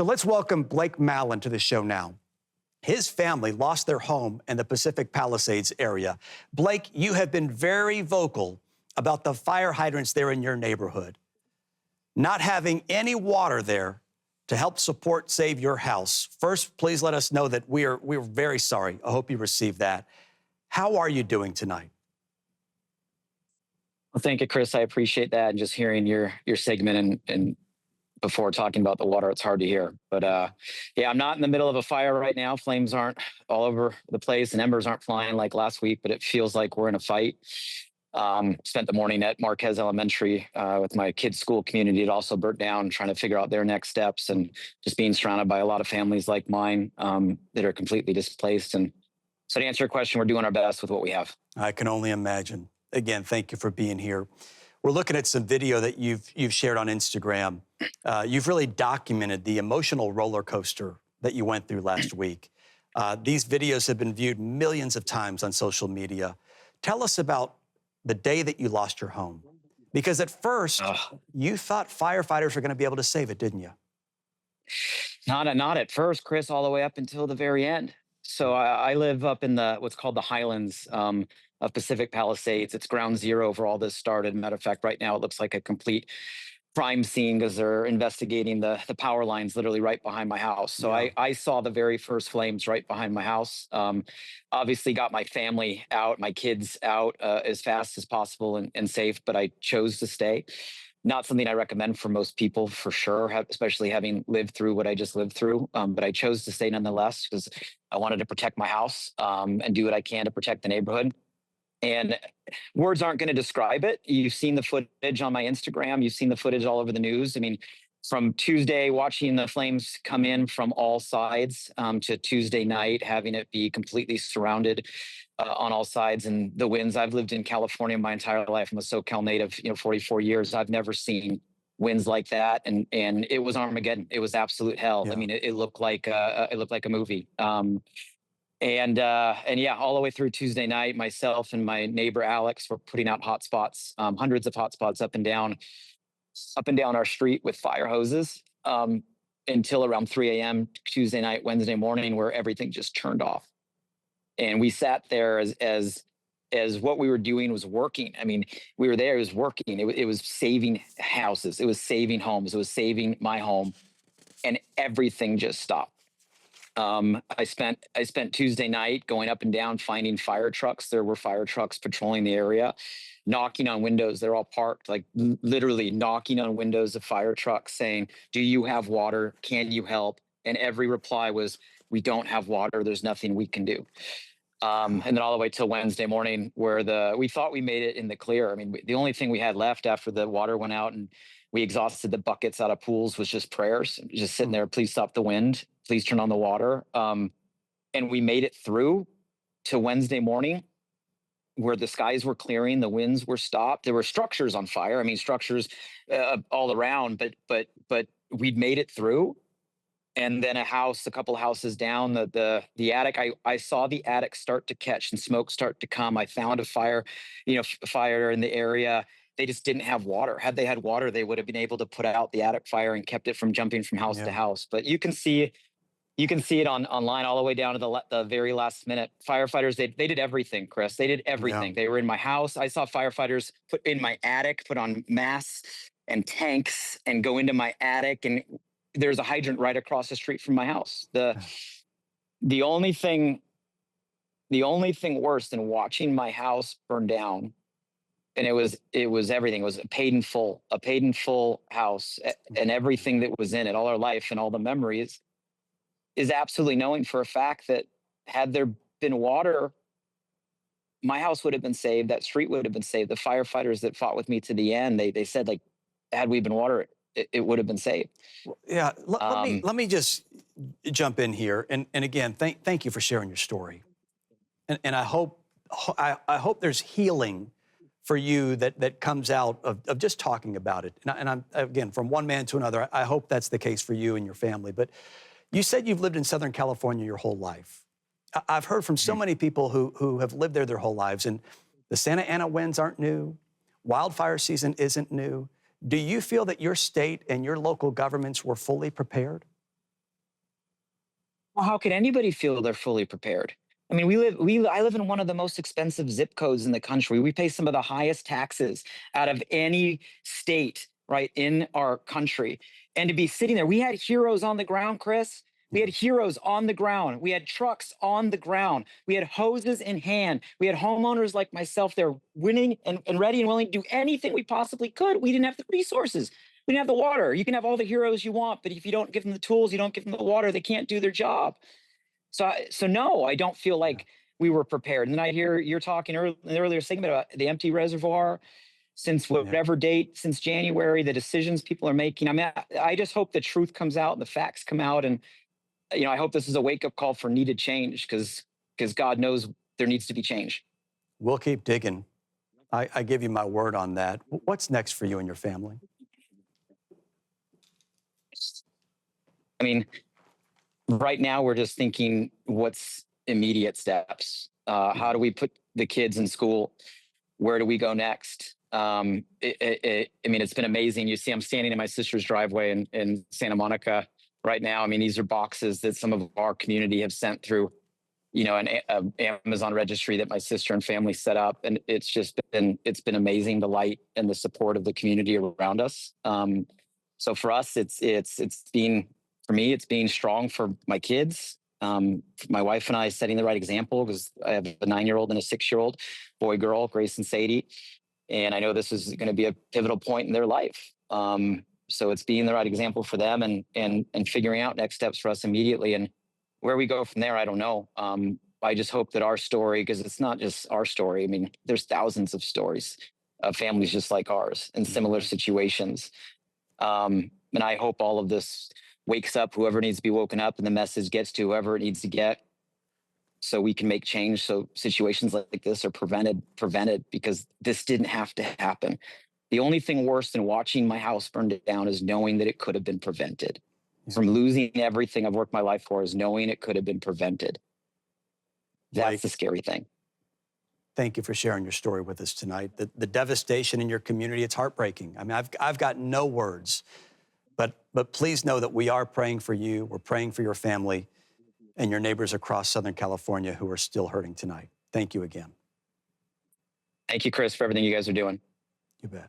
So let's welcome Blake Mallen to the show now. His family lost their home in the Pacific Palisades area. Blake, you have been very vocal about the fire hydrants there in your neighborhood. Not having any water there to help save your house. First, please let us know that we're very sorry. I hope you received that. How are you doing tonight? Well, thank you, Chris. I appreciate that. And just hearing your segment and before talking about the water, it's hard to hear. But yeah, I'm not in the middle of a fire right now. Flames aren't all over the place and embers aren't flying like last week, but it feels like we're in a fight. Spent the morning at Marquez Elementary with my kids' school community. It also burnt down, trying to figure out their next steps and just being surrounded by a lot of families like mine that are completely displaced. And so to answer your question, we're doing our best with what we have. I can only imagine. Again, thank you for being here. We're looking at some video that you've shared on Instagram. You've really documented the emotional roller coaster that you went through last week. These videos have been viewed millions of times on social media. Tell us about the day that you lost your home. Because at first, you thought firefighters were going to be able to save it, didn't you? Not at first, Chris, all the way up until the very end. So I live up in what's called the highlands of Pacific Palisades. It's ground zero where all this started. Matter of fact, right now it looks like a complete crime scene because they're investigating the power lines literally right behind my house. So yeah. I saw the very first flames right behind my house. Obviously got my family out, my kids out as fast as possible and safe, but I chose to stay. Not something I recommend for most people, for sure, especially having lived through what I just lived through. But I chose to stay nonetheless because I wanted to protect my house and do what I can to protect the neighborhood. And words aren't going to describe it. You've seen the footage on my Instagram. You've seen the footage all over the news. I mean, from Tuesday, watching the flames come in from all sides to Tuesday night, having it be completely surrounded on all sides, and the winds. I've lived in California my entire life. I'm a SoCal native, 44 years. I've never seen winds like that, and it was Armageddon. It was absolute hell. Yeah. I mean, it looked like a movie. And yeah, all the way through Tuesday night, myself and my neighbor Alex were putting out hotspots, hundreds of hotspots up and down our street with fire hoses until around 3 a.m. Tuesday night, Wednesday morning, where everything just turned off. And we sat there as what we were doing was working. I mean, we were there, it was working. It was saving houses. It was saving homes. It was saving my home. And everything just stopped. I spent Tuesday night going up and down, finding fire trucks. There were fire trucks patrolling the area, knocking on windows. They're all parked, like literally knocking on windows of fire trucks saying, "Do you have water? Can you help?" And every reply was, "We don't have water. There's nothing we can do." And then all the way till Wednesday morning, where we thought we made it in the clear. I mean, the only thing we had left after the water went out and we exhausted the buckets out of pools was just prayers, just sitting there, "Please stop the wind. Please turn on the water." And we made it through to Wednesday morning where the skies were clearing, the winds were stopped. There were structures on fire. I mean, structures all around, but we'd made it through. And then a couple houses down, the attic, I saw the attic start to catch and smoke start to come. I found a fire in the area. They just didn't have water. Had they had water, they would have been able to put out the attic fire and kept it from jumping from house to house. But you can see it online all the way down to the very last minute. Firefighters, they did everything, Chris. They did everything. Yeah. They were in my house. I saw firefighters put in my attic, put on masks and tanks and go into my attic. And there's a hydrant right across the street from my house. The only thing worse than watching my house burn down, and it was everything. It was a paid in full house, and everything that was in it, all our life and all the memories, is absolutely knowing for a fact that had there been water, my house would have been saved. That street would have been saved. The firefighters that fought with me to the end, they said, like, had we been water, it would have been saved. Yeah. Let me just jump in here, and again, thank you for sharing your story, and I hope there's healing for you that comes out of just talking about it. And I'm, again, from one man to another, I hope that's the case for you and your family. But you said you've lived in Southern California your whole life. I've heard from so many people who have lived there their whole lives, and the Santa Ana winds aren't new. Wildfire season isn't new. Do you feel that your state and your local governments were fully prepared? how could anybody feel they're fully prepared? I mean, I live in one of the most expensive zip codes in the country. We pay some of the highest taxes out of any state, right, in our country. And to be sitting there, we had heroes on the ground, Chris. We had heroes on the ground. We had trucks on the ground. We had hoses in hand. We had homeowners like myself there winning and ready and willing to do anything we possibly could. We didn't have the resources. We didn't have the water. You can have all the heroes you want, but if you don't give them the tools, you don't give them the water, they can't do their job. So no, I don't feel like we were prepared. And then I hear you're talking in the earlier segment about the empty reservoir since whatever date, since January, the decisions people are making. I mean, I just hope the truth comes out and the facts come out. And, I hope this is a wake up call for needed change because God knows there needs to be change. We'll keep digging. I give you my word on that. What's next for you and your family? I mean, right now we're just thinking what's immediate steps. How do we put the kids in school? Where do we go next? I mean, it's been amazing. You see, I'm standing in my sister's driveway in Santa Monica right now. I mean, these are boxes that some of our community have sent through, an Amazon registry that my sister and family set up. And it's been amazing, the light and the support of the community around us. So for us, it's being strong for my kids. My wife and I setting the right example because I have a 9-year-old and a 6-year-old boy, girl, Grace and Sadie. And I know this is going to be a pivotal point in their life. So it's being the right example for them and figuring out next steps for us immediately. And where we go from there, I don't know. I just hope that our story, because it's not just our story. I mean, there's thousands of stories of families just like ours in similar situations. And I hope all of this wakes up whoever needs to be woken up and the message gets to whoever it needs to get so we can make change. So situations like this are prevented because this didn't have to happen. The only thing worse than watching my house burn down is knowing that it could have been prevented. From losing everything I've worked my life for is knowing it could have been prevented. That's the scary thing. Thank you for sharing your story with us tonight. The devastation in your community, it's heartbreaking. I mean, I've got no words, but please know that we are praying for you. We're praying for your family and your neighbors across Southern California who are still hurting tonight. Thank you again. Thank you, Chris, for everything you guys are doing. You bet.